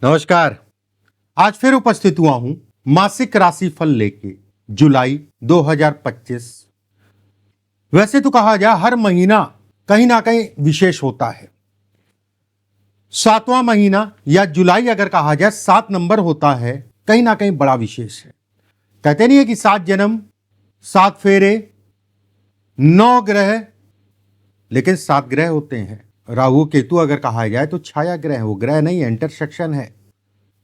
नमस्कार। आज फिर उपस्थित हुआ हूं मासिक राशिफल लेके जुलाई 2025। वैसे तो कहा जाए हर महीना कहीं ना कहीं विशेष होता है। 7वां महीना या जुलाई अगर कहा जाए 7 नंबर होता है, कहीं ना कहीं बड़ा विशेष है। कहते नहीं है कि 7 जन्म 7 फेरे 9 ग्रह, लेकिन 7 ग्रह होते हैं। राहु केतु अगर कहा जाए तो छाया ग्रह है, वो ग्रह नहीं है, इंटरसेक्शन है।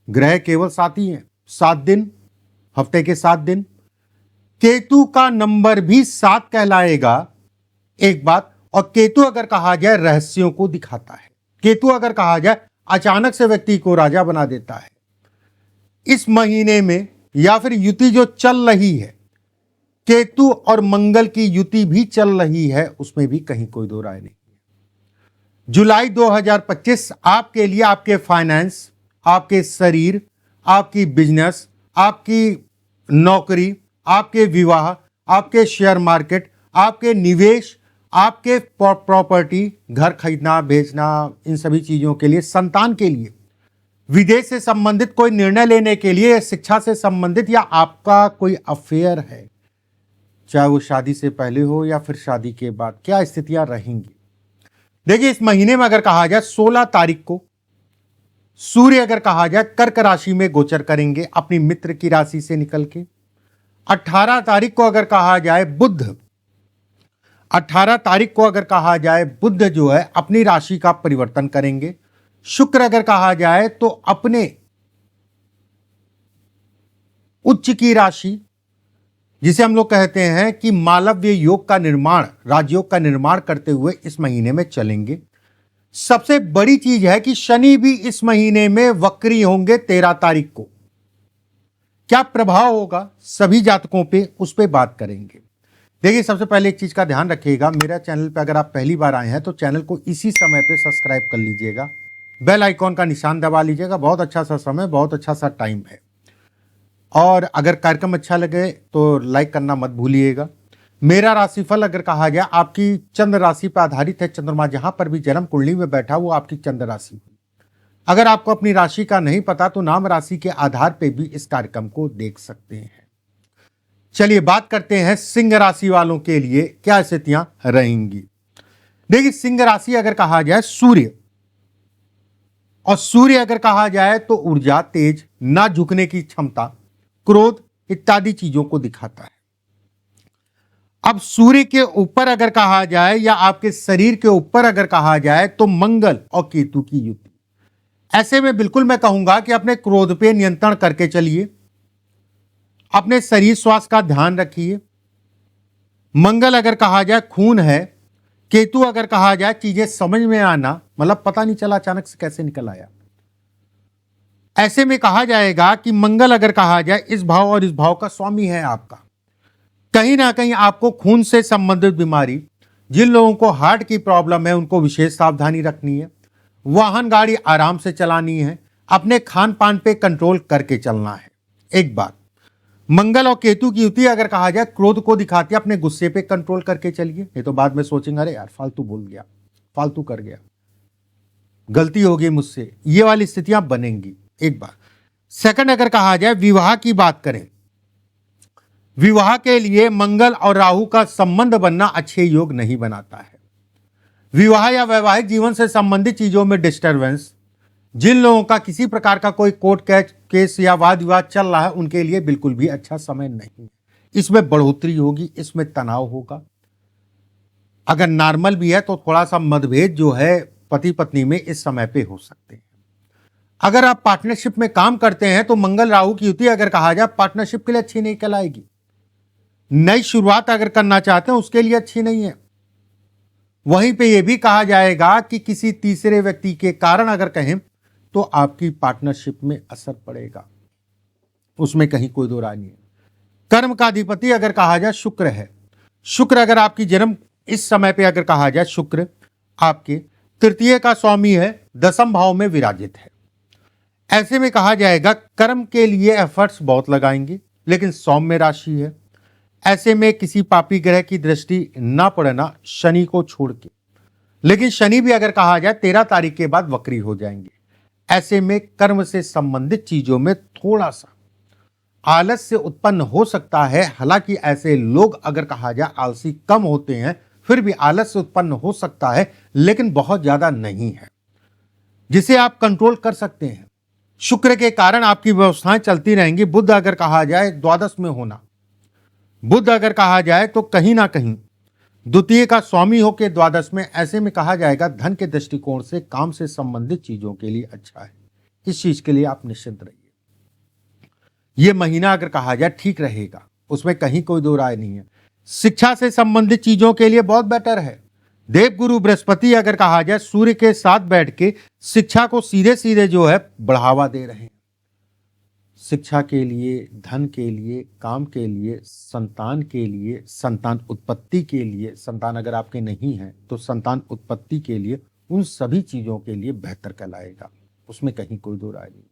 ग्रह केवल 7 ही हैं, 7 दिन, हफ्ते के 7 दिन। केतु का नंबर भी 7 कहलाएगा, एक बात। और केतु अगर कहा जाए रहस्यों को दिखाता है। केतु अगर कहा जाए अचानक से व्यक्ति को राजा बना देता है। इस महीने में या फिर युति जो चल रही है, केतु और मंगल की युति भी चल रही है, उसमें भी कहीं कोई दो राय नहीं है। जुलाई 2025 आपके लिए आपके फाइनेंस, आपके शरीर, आपकी बिजनेस, आपकी नौकरी, आपके विवाह, आपके शेयर मार्केट, आपके निवेश, आपके प्रॉपर्टी, घर खरीदना बेचना, इन सभी चीजों के लिए, संतान के लिए, विदेश से संबंधित कोई निर्णय लेने के लिए, शिक्षा से संबंधित, या आपका कोई अफेयर है, चाहे वो शादी से पहले हो या फिर शादी के बाद, क्या स्थितियां रहेंगी। देखिए, इस महीने में अगर कहा जाए 16 तारीख को सूर्य अगर कहा जाए कर्क राशि में गोचर करेंगे अपनी मित्र की राशि से निकल के। 18 तारीख को अगर कहा जाए बुध, 18 तारीख को अगर कहा जाए बुध जो है अपनी राशि का परिवर्तन करेंगे। शुक्र अगर कहा जाए तो अपने उच्च की राशि, जिसे हम लोग कहते हैं कि मालव्य योग का निर्माण, राजयोग का निर्माण करते हुए इस महीने में चलेंगे। सबसे बड़ी चीज है कि शनि भी इस महीने में वक्री होंगे 13 तारीख को। क्या प्रभाव होगा सभी जातकों पे, उस पे बात करेंगे। देखिए, सबसे पहले एक चीज का ध्यान रखिएगा, मेरा चैनल पे अगर आप पहली बार आए हैं तो चैनल को इसी समय पे सब्सक्राइब कर लीजिएगा, बेल आइकॉन का निशान दबा लीजिएगा। बहुत अच्छा सा समय, बहुत अच्छा सा टाइम है। और अगर कार्यक्रम अच्छा लगे तो लाइक करना मत भूलिएगा। मेरा राशिफल अगर कहा जाए आपकी चंद्र राशि पर आधारित है। चंद्रमा जहां पर भी जन्म कुंडली में बैठा वो आपकी चंद्र राशि हुई। अगर आपको अपनी राशि का नहीं पता तो नाम राशि के आधार पर भी इस कार्यक्रम को देख सकते हैं। चलिए बात करते हैं सिंह राशि वालों के लिए क्या स्थितियां रहेंगी। देखिए, सिंह राशि अगर कहा जाए सूर्य, और सूर्य अगर कहा जाए तो ऊर्जा, तेज, ना झुकने की क्षमता, क्रोध इत्यादि चीजों को दिखाता है। अब सूर्य के ऊपर अगर कहा जाए या आपके शरीर के ऊपर अगर कहा जाए तो मंगल और केतु की युति। ऐसे में बिल्कुल मैं कहूंगा कि अपने क्रोध पे नियंत्रण करके चलिए, अपने शरीर स्वास्थ्य का ध्यान रखिए। मंगल अगर कहा जाए खून है, केतु अगर कहा जाए चीजें समझ में आना, मतलब पता नहीं चला अचानक से कैसे निकल आया। ऐसे में कहा जाएगा कि मंगल अगर कहा जाए इस भाव और इस भाव का स्वामी है आपका। कहीं ना कहीं आपको खून से संबंधित बीमारी, जिन लोगों को हार्ट की प्रॉब्लम है उनको विशेष सावधानी रखनी है। वाहन गाड़ी आराम से चलानी है, अपने खान पान पे कंट्रोल करके चलना है। एक बात, मंगल और केतु की युति अगर कहा जाए क्रोध को दिखाती है, अपने गुस्से पे कंट्रोल करके चलिए, नहीं तो बाद में सोचेंगे अरे यार फालतू बोल गया, फालतू कर गया, गलती हो गई मुझसे, ये वाली स्थितियां बनेंगी। एक बार सेकंड अगर कहा जाए विवाह की बात करें, विवाह के लिए मंगल और राहु का संबंध बनना अच्छे योग नहीं बनाता है। विवाह या वैवाहिक जीवन से संबंधित चीजों में डिस्टरबेंस, जिन लोगों का किसी प्रकार का कोई कोर्ट केस या वाद विवाद चल रहा है उनके लिए बिल्कुल भी अच्छा समय नहीं है। इसमें बढ़ोतरी होगी, इसमें तनाव होगा। अगर नॉर्मल भी है तो थोड़ा सा मतभेद जो है पति पत्नी में इस समय पे हो सकते हैं। अगर आप पार्टनरशिप में काम करते हैं तो मंगल राहु की युति अगर कहा जाए पार्टनरशिप के लिए अच्छी नहीं कहलाएगी। नई शुरुआत अगर करना चाहते हैं उसके लिए अच्छी नहीं है। वहीं पे यह भी कहा जाएगा कि किसी तीसरे व्यक्ति के कारण अगर कहें तो आपकी पार्टनरशिप में असर पड़ेगा, उसमें कहीं कोई दो राय नहीं है। कर्म का अधिपति अगर कहा जाए शुक्र है। शुक्र अगर आपकी जन्म इस समय पे अगर कहा जाए, शुक्र आपके तृतीय का स्वामी है, 10वें भाव में विराजित है। ऐसे में कहा जाएगा कर्म के लिए एफर्ट्स बहुत लगाएंगे, लेकिन सौम्य राशि है। ऐसे में किसी पापी ग्रह की दृष्टि ना पड़ना शनि को छोड़ के, लेकिन शनि भी अगर कहा जाए 13 तारीख के बाद वक्री हो जाएंगे। ऐसे में कर्म से संबंधित चीजों में थोड़ा सा आलस्य उत्पन्न हो सकता है। हालांकि ऐसे लोग अगर कहा जाए आलसी कम होते हैं, फिर भी आलस्य उत्पन्न हो सकता है, लेकिन बहुत ज्यादा नहीं है, जिसे आप कंट्रोल कर सकते हैं। शुक्र के कारण आपकी व्यवस्थाएं चलती रहेंगी। बुध अगर कहा जाए द्वादश में होना, बुध अगर कहा जाए तो कहीं ना कहीं द्वितीय का स्वामी होकर द्वादश में, ऐसे में कहा जाएगा धन के दृष्टिकोण से काम से संबंधित चीजों के लिए अच्छा है। इस चीज के लिए आप निश्चिंत रहिए। यह महीना अगर कहा जाए ठीक रहेगा, उसमें कहीं कोई दो राय नहीं है। शिक्षा से संबंधित चीजों के लिए बहुत बेटर है। देवगुरु बृहस्पति अगर कहा जाए सूर्य के साथ बैठ के शिक्षा को सीधे सीधे जो है बढ़ावा दे रहे हैं। शिक्षा के लिए, धन के लिए, काम के लिए, संतान के लिए, संतान उत्पत्ति के लिए, संतान अगर आपके नहीं है तो संतान उत्पत्ति के लिए, उन सभी चीजों के लिए बेहतर कहलाएगा, उसमें कहीं कोई दो राय नहीं है।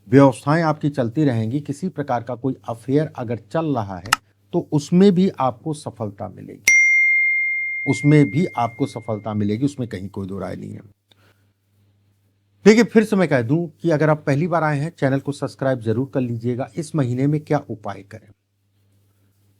व्यवस्थाएं आपकी चलती रहेंगी। किसी प्रकार का कोई अफेयर अगर चल रहा है तो उसमें भी आपको सफलता मिलेगी, उसमें भी आपको सफलता मिलेगी, उसमें कहीं कोई दो राय नहीं है। देखिए, फिर से मैं कह दूं कि अगर आप पहली बार आए हैं, चैनल को सब्सक्राइब जरूर कर लीजिएगा। इस महीने में क्या उपाय करें?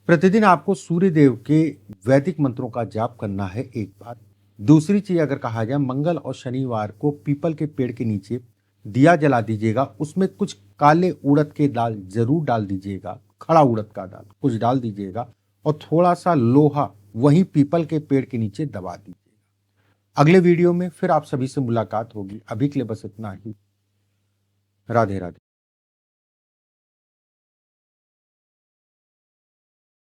प्रतिदिन आपको सूर्य देव के वैदिक मंत्रों का जाप करना है, एक बार। दूसरी चीज अगर कहा जाए, मंगल और शनिवार को पीपल के पेड़ के नीचे दिया जला दीजिएगा, उसमें कुछ काले उड़द के दाल जरूर डाल दीजिएगा, खड़ा उड़द का दाल कुछ डाल दीजिएगा, और थोड़ा सा लोहा वहीं पीपल के पेड़ के नीचे दबा दीजिएगा। अगले वीडियो में फिर आप सभी से मुलाकात होगी। अभी के लिए बस इतना ही। राधे राधे।